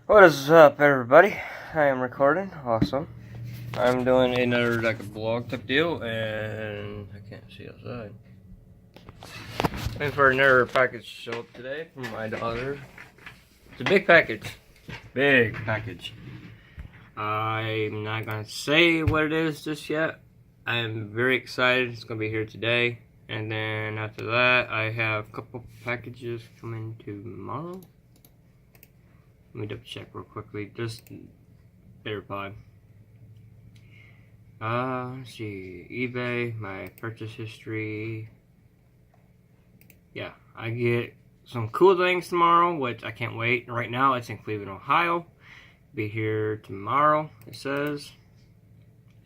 What is up, everybody? I am recording. Awesome. I'm doing another like a vlog type deal, and I can't see outside. Waiting for another package to show up today from my daughter. It's a big package. Big package. I'm not gonna say what it is just yet. I'm very excited. It's gonna be here today, and then after that, I have a couple packages coming tomorrow. Let me double check real quickly, just verify. Let's see, eBay, my purchase history. Yeah, I get some cool things tomorrow, which I can't wait. Right now, it's in Cleveland, Ohio. Be here tomorrow, it says.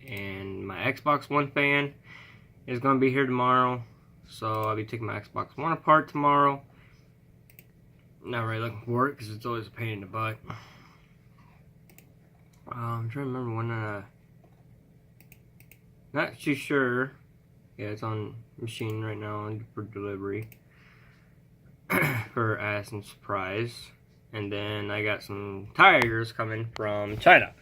And my Xbox One fan is going to be here tomorrow. So I'll be taking my Xbox One apart tomorrow. Not really looking for it because it's always a pain in the butt. I'm trying to remember when not too sure. Yeah, it's on machine right now for delivery. For Addison Surprise. And then I got some tires coming from China.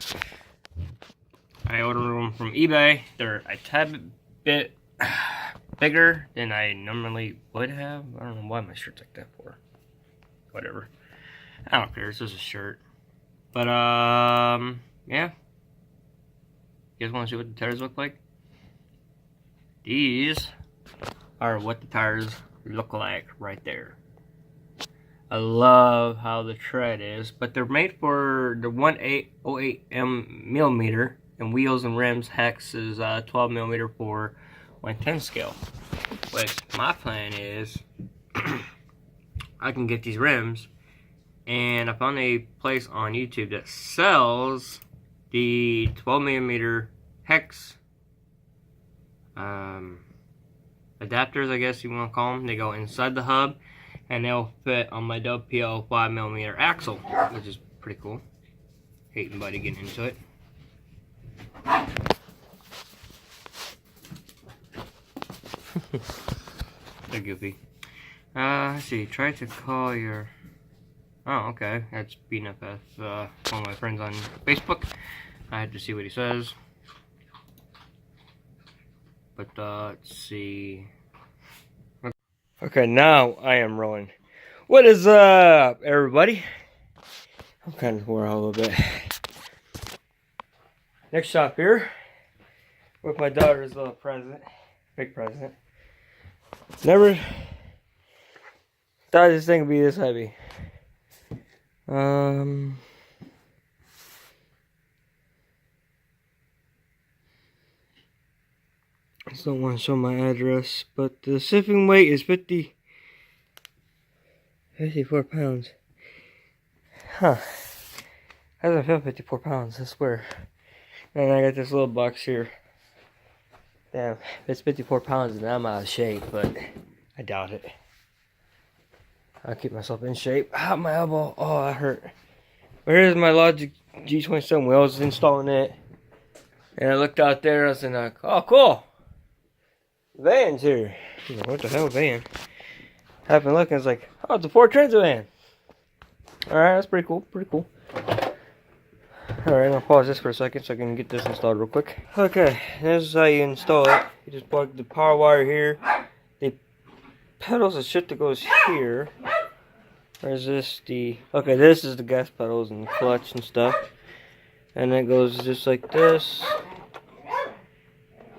I ordered them from eBay. They're a tad bit bigger than I normally would have. I don't know why my shirt's like that for. Whatever. I don't care. It's just a shirt. But, yeah. You guys want to see what the tires look like? These are what the tires look like right there. I love how the tread is, but they're made for the 1808 millimeter, and wheels and rims hex is 12 millimeter for 110 scale. Which my plan is, I can get these rims, and I found a place on YouTube that sells the 12 millimeter hex adapters, I guess you want to call them. They go inside the hub, and they'll fit on my WPL 5mm axle, which is pretty cool. Hating buddy getting into it. They're goofy. Let's see, try to call your... Oh, okay, that's BNFF, one of my friends on Facebook. I had to see what he says. But, let's see... Okay, now I am rolling. What is up, everybody? I'm kind of wore out a little bit. Next shop here, with my daughter's little present. Big present. Never thought this thing would be this heavy. I just don't want to show my address, but the shipping weight is 54 pounds. Huh. I doesn't feel 54 pounds, I swear. And I got this little box here. Damn, if it's 54 pounds, then I'm out of shape, but I doubt it. I'll keep myself in shape. Ah, my elbow. Oh, that hurt. But here's my Logic G27 wheels, installing it. And I looked out there, I was like, oh, cool. Van's here. What the hell, van? I've been looking, it's like, oh, it's a Ford Transit van. Alright, that's pretty cool, pretty cool. Alright, I'll pause this for a second so I can get this installed real quick. Okay, this is how you install it. You just plug the power wire here. The pedals and shit that goes here. Or is this the... Okay, this is the gas pedals and the clutch and stuff. And it goes just like this.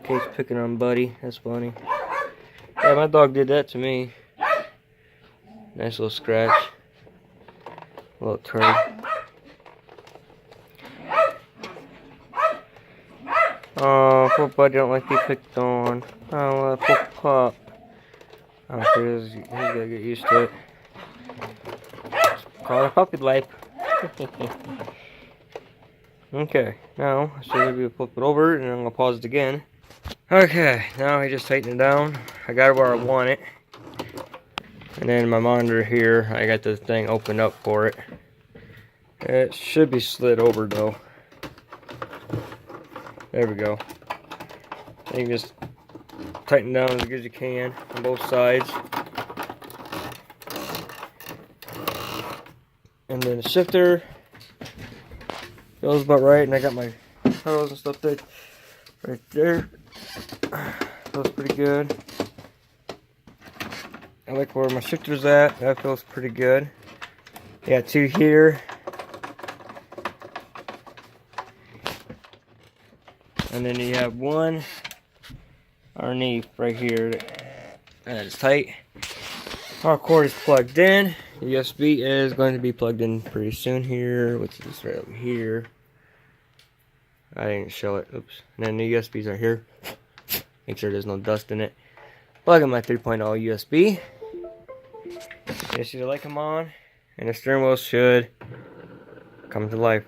Kate's picking on Buddy. That's funny. Yeah, my dog did that to me. Nice little scratch. Little turd. Oh, poor Buddy don't like to be picked on. Oh, poor pup. I'm sure he's gotta get used to it. Call it puppy life. Okay, now I should be flip it over, and I'm gonna pause it again. Okay, now I just tighten it down. I got it where I want it. And then my monitor here, I got the thing opened up for it. It should be slid over though. There we go. You can just tighten down as good as you can on both sides. And then the shifter Feels about right, and I got my pedals and stuff right there. Feels pretty good. I like where my shifter's at. That feels pretty good. Got two here. And then you have one underneath right here that is tight. Our cord is plugged in. The USB is going to be plugged in pretty soon here, which is right over here. I didn't show it. Oops. And then the USBs are here. Make sure there's no dust in it. Plug in my 3.0 USB. You see the light come on, and the steering wheel should come to life.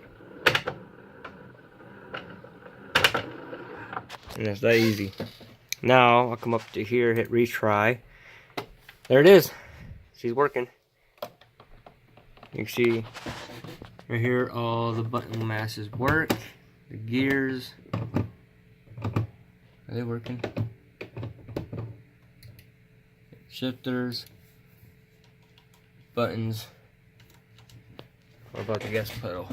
And it's that easy. Now I'll come up to here, hit retry. There it is. She's working. You can see right here all the button masses work. The gears. Are they working? Shifters. Buttons. What about the gas pedal?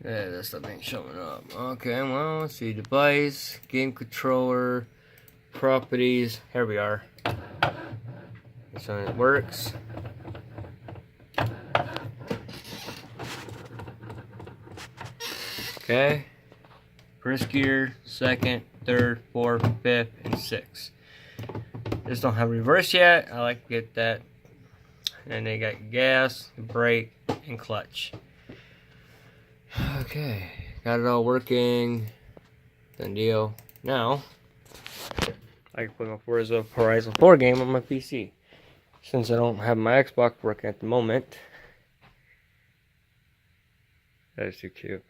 Yeah, that stuff ain't showing up. Okay, well, let's see. Device, game controller, properties. Here we are. So it works. Okay. First gear, second, third, fourth, fifth, and sixth. Just don't have reverse yet. I like to get that. And they got gas, brake, and clutch. Okay, got it all working. Done deal. Now, I can play my Forza Horizon 4 game on my PC. Since I don't have my Xbox working at the moment. That is too cute.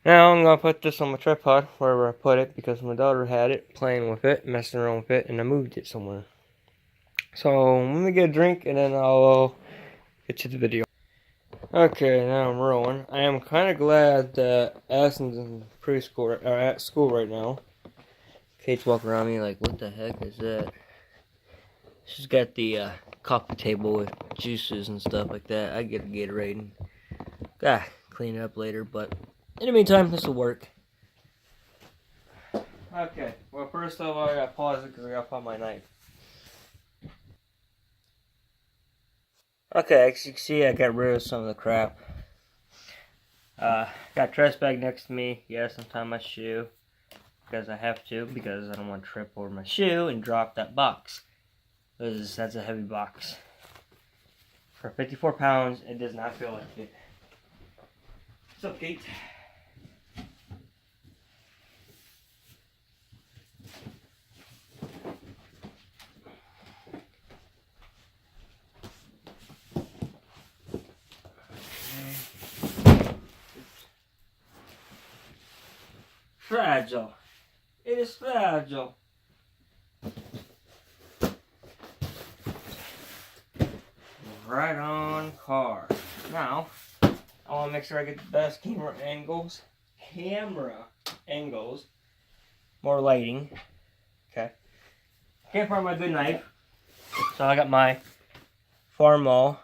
Now I'm going to put this on my tripod, wherever I put it, because my daughter had it, playing with it, messing around with it, and I moved it somewhere. So, let me get a drink, and then I'll get to the video. Okay, now I'm rolling. I am kind of glad that Addison's in preschool, or at school right now. Kate's walking around me like, what the heck is that? She's got the coffee table with juices and stuff like that. I get a Gatorade and clean it up later, but in the meantime, this will work. Okay, well, first of all, I gotta pause it because I gotta find my knife. Okay, as you can see, I got rid of some of the crap. Got a trash bag next to me. Yes, I'm tying my shoe. Because I have to, because I don't want to trip over my shoe and drop that box. Because that's a heavy box. For 54 pounds, it does not feel like it. What's up, Kate? Fragile. It is fragile. Right on car. Now, I want to make sure I get the best camera angles. More lighting. Okay. Can't find my good knife. So I got my Farmall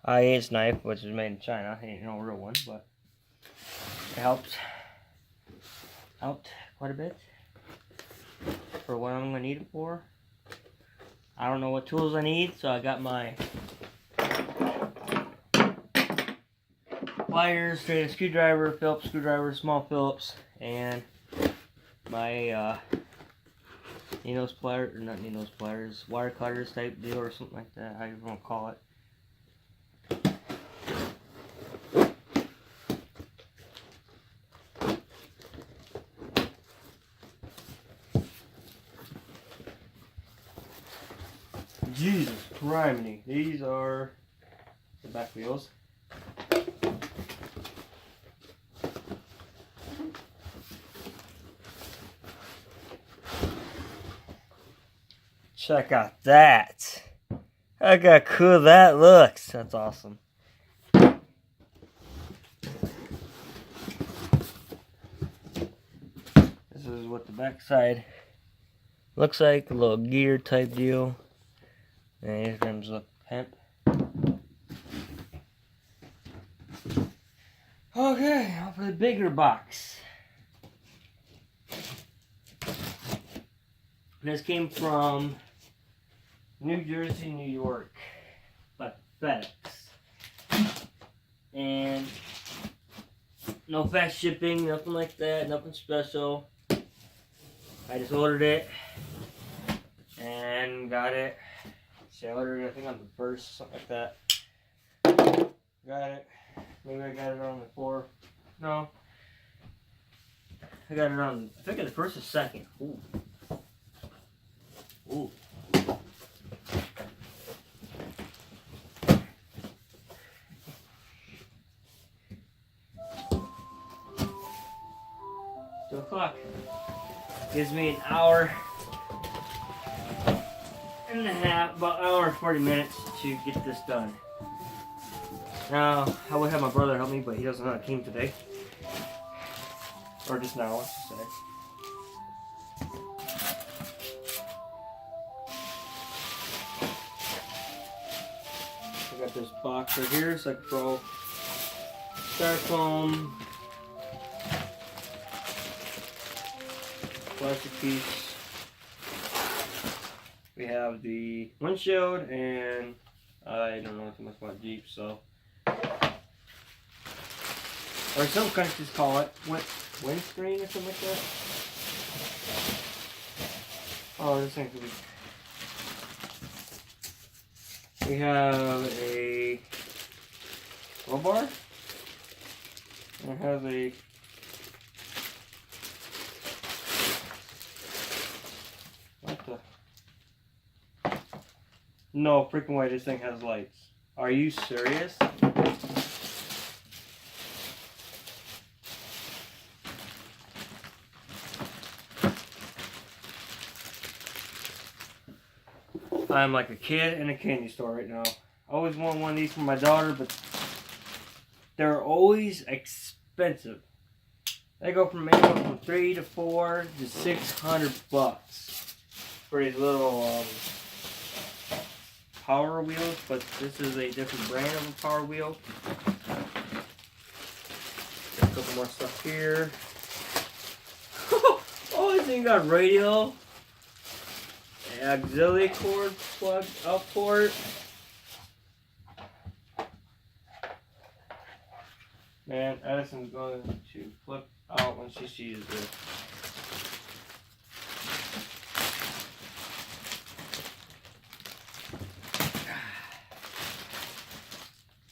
I8 knife, which is made in China. Ain't no real one, but it helps out quite a bit for what I'm going to need it for. I don't know what tools I need, so I got my pliers, straight screwdriver, Phillips screwdriver, small Phillips, and my needles pliers, or not needles pliers, wire cutters type deal or something like that, how you want to call it. Jesus criminy. These are the back wheels. Check out that. Look how cool that looks. That's awesome. This is what the back side looks like. A little gear type deal. And these rims look pimp. Okay, now for the bigger box. This came from New Jersey, New York, by FedEx. And no fast shipping, nothing like that, nothing special. I just ordered it and got it. See, I ordered it, I think on the 1st, something like that. Got it. Maybe I got it on the 4th. No. I got it on, I think, the 1st or 2nd. Ooh. Ooh. 2 o'clock. Gives me an hour and a half, about an hour and 40 minutes to get this done. Now, I would have my brother help me, but he doesn't know how it came today. Or just now, let's just say. I got this box right here, so I can throw styrofoam, plastic piece. We have the windshield, and I don't know too much about Jeep, so. Or some countries call it windscreen or something like that. Oh, this thing could be. We have a roll bar. And it has a what the? No freaking way! This thing has lights. Are you serious? I'm like a kid in a candy store right now. I always want one of these for my daughter, but they're always expensive. They go from anywhere from $3 to $4 to $600 for these little Power Wheels, but this is a different brand of a Power Wheel. A couple more stuff here. Oh, this thing got radio. Auxiliary cord plug out port. Man, Addison's going to flip out when she sees this.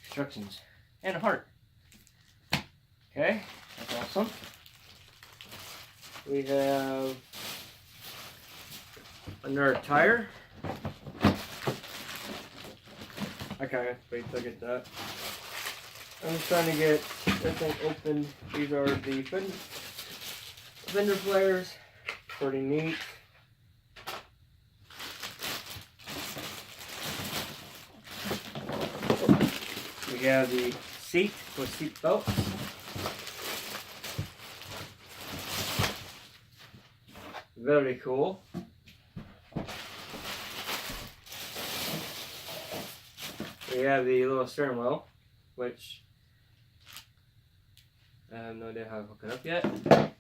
Instructions and a heart. Okay, that's awesome. We have another tire. Okay, wait till I get that. I'm just trying to get this thing open. These are the fender flares. Pretty neat. We have the seat with seat belts. Very cool. We have the little steering wheel, which I have no idea how to hook it up yet. I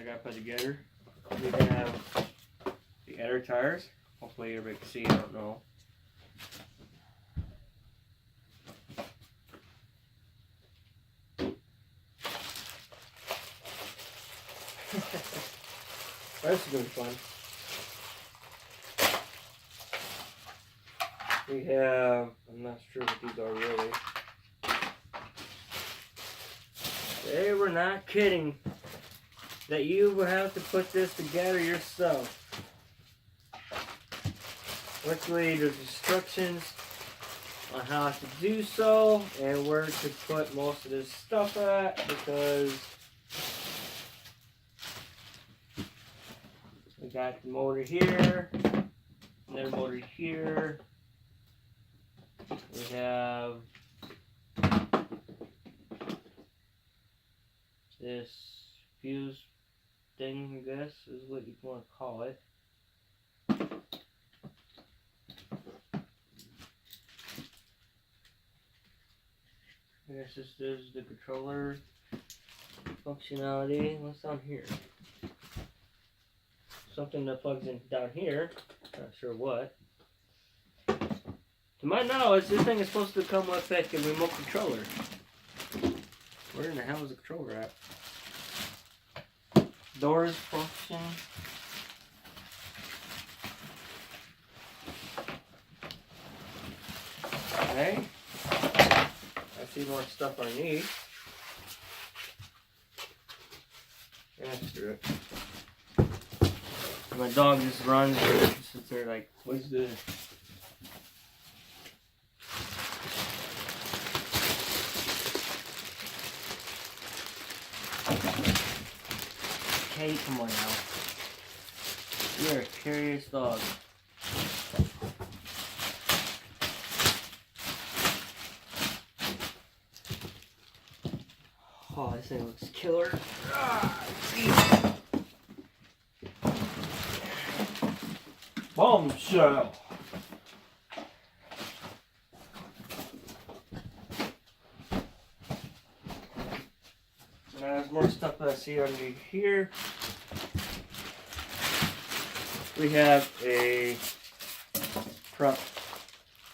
gotta put together. We have the other tires. Hopefully everybody can see, I don't know. This is gonna be fun. We have, I'm not sure what these are really. They were not kidding that you will have to put this together yourself. Luckily, there's instructions on how to do so and where to put most of this stuff at, because we got the motor here, another motor here. We have this fuse thing, I guess, is what you want to call it. I guess this is the controller functionality. What's on here? Something that plugs in down here. Not sure what. To my knowledge, this thing is supposed to come with like a remote controller. Where in the hell is the controller at? Doors function. Okay. I see more stuff I need. Yeah, screw it. My dog just runs and sits there like, what's this? Okay, come on now. You're a curious dog. Oh, this thing looks killer. Bombshell. Now there's more stuff that I see under here. We have a front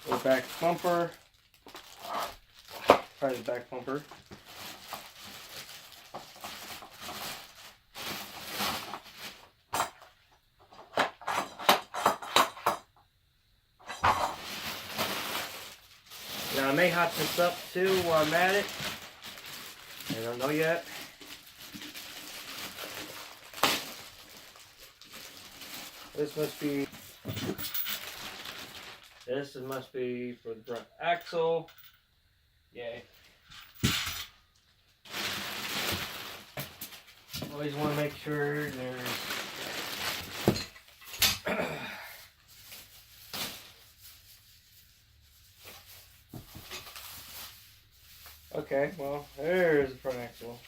or back bumper. Probably the back bumper. Now I may hot this up too while I'm at it. I don't know yet. This must be for the front axle. Yay. Always want to make sure there's okay, well, there's the front axle.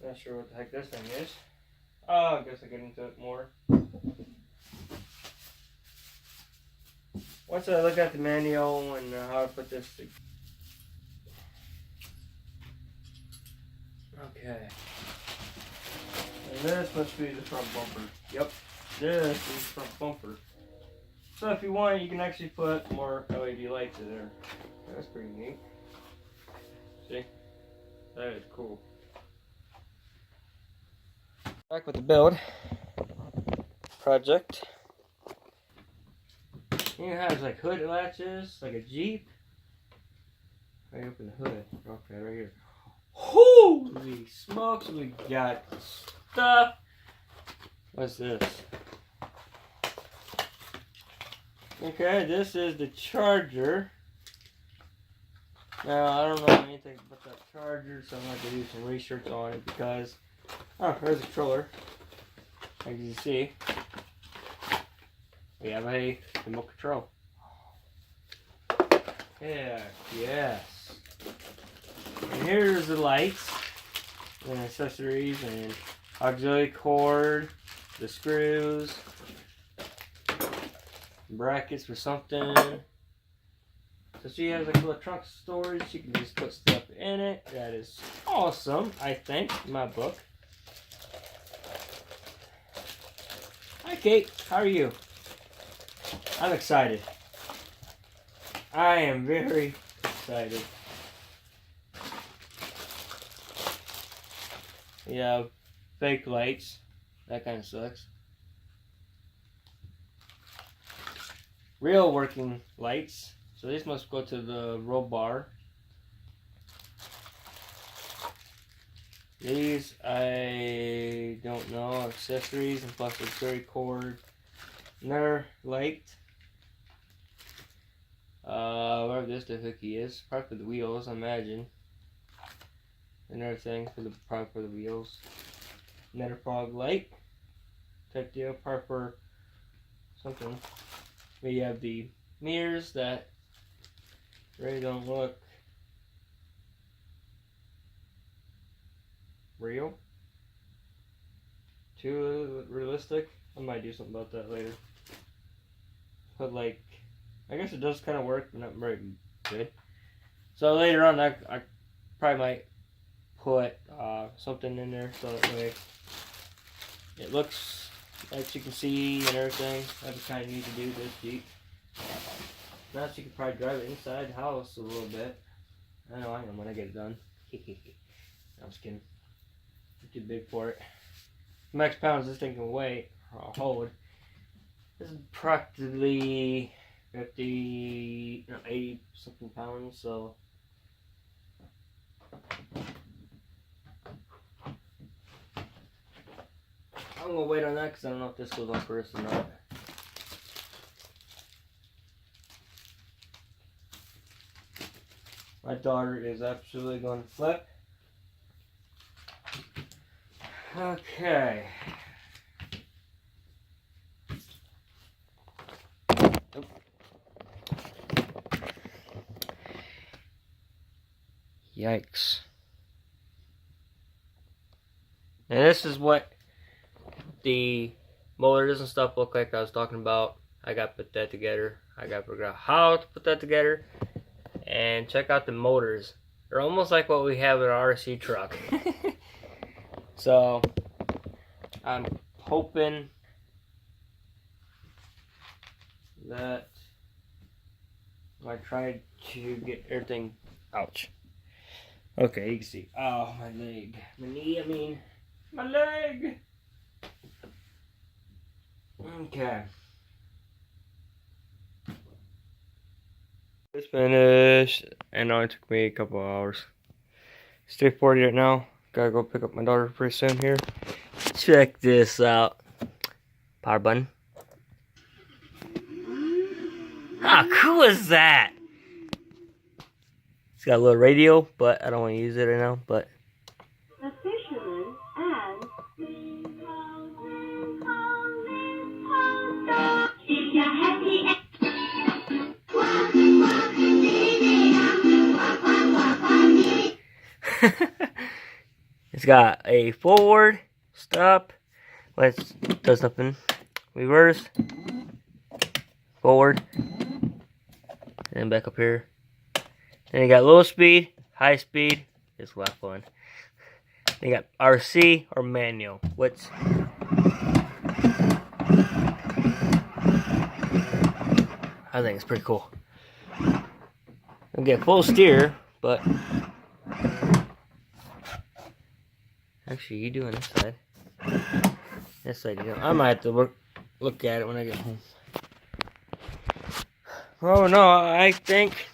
Not sure what the heck this thing is. Oh, I guess I'll get into it more. Once I look at the manual and how to put this together. Okay. And this must be the front bumper. Yep. This is the front bumper. So if you want, you can actually put more LED lights in there. That's pretty neat. See? That is cool. Back with the build project. It has like hood latches, like a Jeep. Right open the hood. Okay, right here. Holy smokes, we got stuff. What's this? Okay, this is the charger. Now, I don't know anything about that charger, so I'm going to have to do some research on it because... Oh, there's a controller. As you can see, we have a remote control. Yeah, yes. And here's the lights and accessories and auxiliary cord, the screws, brackets for something. So she has like a little trunk storage. She can just put stuff in it. That is awesome, I think, in my book. Hi, Kate. How are you? I'm excited. I am very excited. Yeah, fake lights. That kind of sucks. Real working lights. So these must go to the roll bar. These, I don't know, accessories and plus auxiliary cord. Another light. Whatever this the hooky is. Probably for the wheels, I imagine. Another thing for the probably for the wheels. nether fog light type deal, part for something. We have the mirrors that really don't look real. Too realistic. I might do something about that later. But like, I guess it does kind of work, but not very good. So later on, I probably might put something in there so that way it looks like you can see and everything. That'd be kind of neat to do this Jeep. Now you could probably drive it inside the house a little bit. I know when I get it done. I'm just kidding. I'm too big for it. Max pounds this thing can weigh or hold. This is practically 80 something pounds, so I'm gonna wait on that because I don't know if this goes on first or not. My daughter is absolutely going to flip. Okay. Oop. Yikes. And this is what the motors and stuff look like I was talking about. I got to put that together. I got to figure out how to put that together. And check out the motors. They're almost like what we have in our RC truck. So, I'm hoping that I tried to get everything. Ouch. Okay, you can see. Oh, my leg. My knee, I mean. My leg! Okay. It's finished, and now it took me a couple hours. It's 3:40 right now. Gotta go pick up my daughter pretty soon here. Check this out. Power button. How cool is that? It's got a little radio, but I don't want to use it right now. But the fisherman and if you're happy. It's got a forward, stop, which does nothing, reverse, forward, and back up here. Then you got low speed, high speed, this last one. Then you got RC or manual, which I think it's pretty cool. I'll get full steer, but actually, you do on this side. This side you don't. I might have to look at it when I get home. Oh no, I think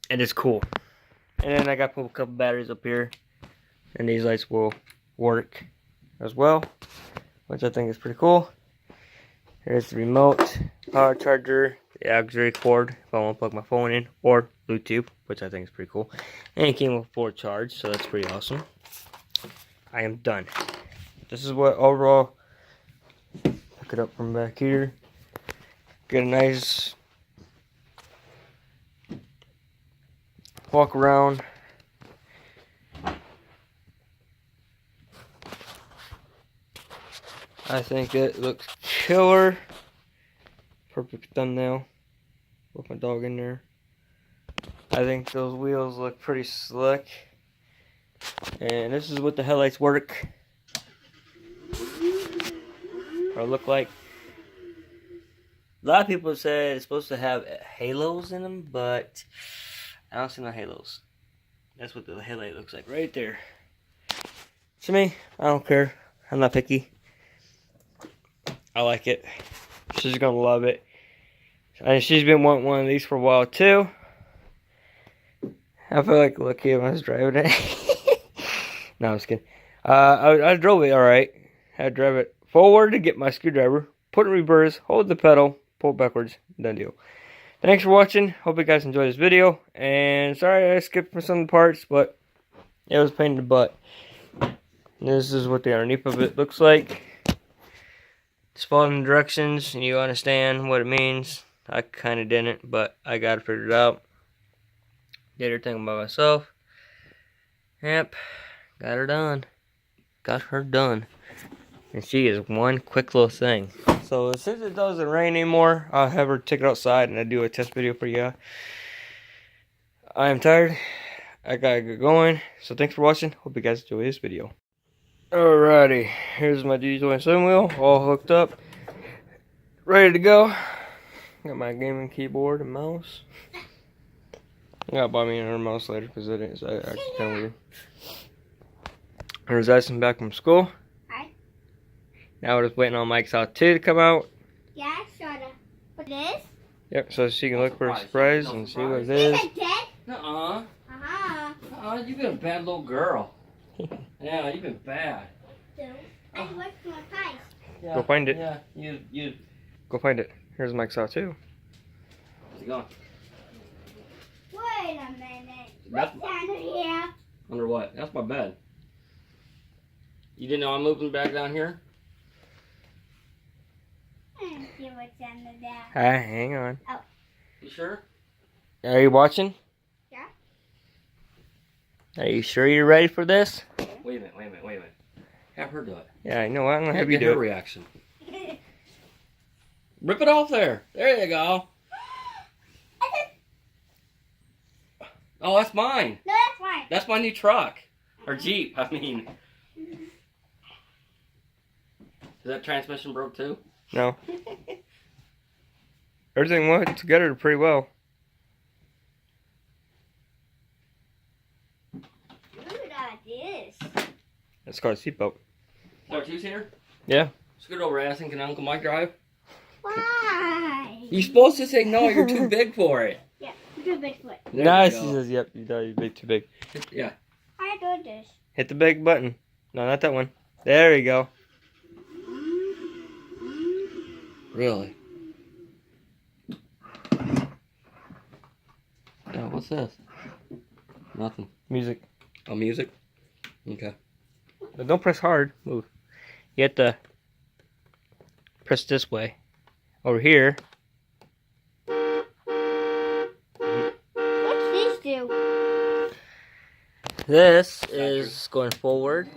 it is cool. And then I got to put a couple batteries up here. And these lights will work as well, which I think is pretty cool. Here's the remote, power charger, the auxiliary cord if I want to plug my phone in, or Bluetooth, which I think is pretty cool. And it came with 4 charge, so that's pretty awesome. I am done. This is what overall. Pick it up from back here. Get a nice walk around. I think it looks killer. Perfect thumbnail with my dog in there. I think those wheels look pretty slick. And this is what the headlights work or look like. A lot of people said it's supposed to have halos in them, but I don't see no halos. That's what the headlight looks like right there. To me, I don't care. I'm not picky. I like it. She's gonna love it. And she's been wanting one of these for a while too. I feel like lucky when I was driving it. No, I'm just kidding. I drove it alright. I had to drive it forward to get my screwdriver, put it in reverse, hold the pedal, pull it backwards, done deal. Thanks for watching. Hope you guys enjoyed this video. And sorry I skipped for some parts, but it was a pain in the butt. And this is what the underneath of it looks like. Just following the directions and you understand what it means. I kind of didn't, but I got it figured out. Did everything by myself. Yep, got her done. Got her done. And she is one quick little thing. So since it doesn't rain anymore, I'll have her take it outside and I do a test video for you. I am tired. I gotta get going. So thanks for watching. Hope you guys enjoy this video. Alrighty, here's my D27 wheel, all hooked up, ready to go. Got my gaming keyboard and mouse. I gotta buy me another mouse later because it is actually kind of weird. There's Addison back from school. Hi. Now we're just waiting on Mike's out 2 to come out. Yeah, sorta. What this? Yep, so she can look for a surprise and see what it is. Is it dead? Uh-uh. Uh-huh. You've been a bad little girl. Yeah, you've been bad. So, I worked my pies. Yeah, Go find it. Yeah, you. Go find it. Here's Mike's out 2. Where's he going? Wait a minute. That's What's under here? under what? That's my bed. You didn't know I'm moving back down here? Let's see what's under there. Hang on. You sure? Are you watching? Yeah. Are you sure you're ready for this? Wait a minute. Have her do it. Yeah, I know. I'm gonna have you Get do her it. reaction. Rip it off there. There you go. Oh, that's mine. No, that's fine. That's my new truck. Or Jeep, I mean. Is that transmission broke too? No. Everything went together pretty well. Look at this. It's called a seatbelt. R2's here? Yeah. Scoot over, Addison. Can Uncle Mike drive? Why? You're supposed to say no, you're too big for it. Yeah, do Bigfoot. There Nice. you He go. says, yep, you're big, too big. Yeah. I do this. Hit the big button. No, not that one. There you go. Really? Yeah, what's this? Nothing. Music. Oh, music? Okay. But don't press hard. Move. You have to press this way. Over here. What's this do? This is going forward.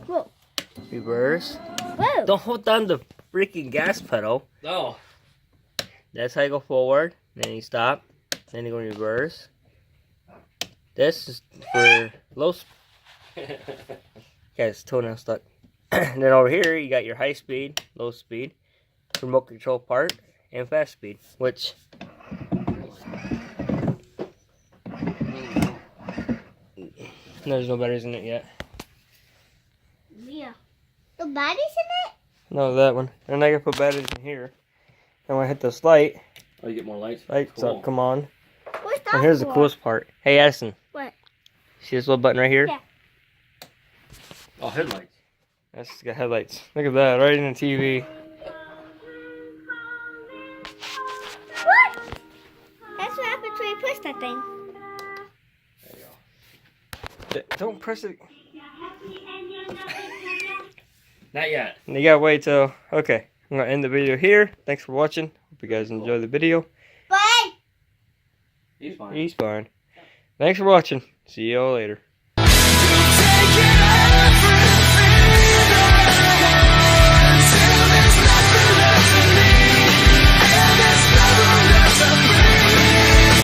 Whoa. Reverse. Whoa. Don't hold down the freaking gas pedal. Oh. That's how you go forward. Then you stop. Then you go in reverse. This is for low speed. Yeah, it's toenail stuck. And then over here, you got your high speed, low speed, remote control part, and fast speed, which there's no batteries in it yet. Yeah. The batteries in it? No, that one. And I gotta put batteries in here. And when I hit this light, Oh, you get more lights? lights Cool. up, come on. What's that And here's the for? coolest part. Hey, Addison. What? See this little button right here? Yeah. Oh, headlights. That's got headlights. Look at that, right in the TV. What? That's what happens when you push that thing. There you go. Don't press it. Not yet. You gotta wait till. Okay, I'm gonna end the video here. Thanks for watching. Hope you guys enjoy the video. Bye. He's fine. He's fine. Thanks for watching. See y'all later.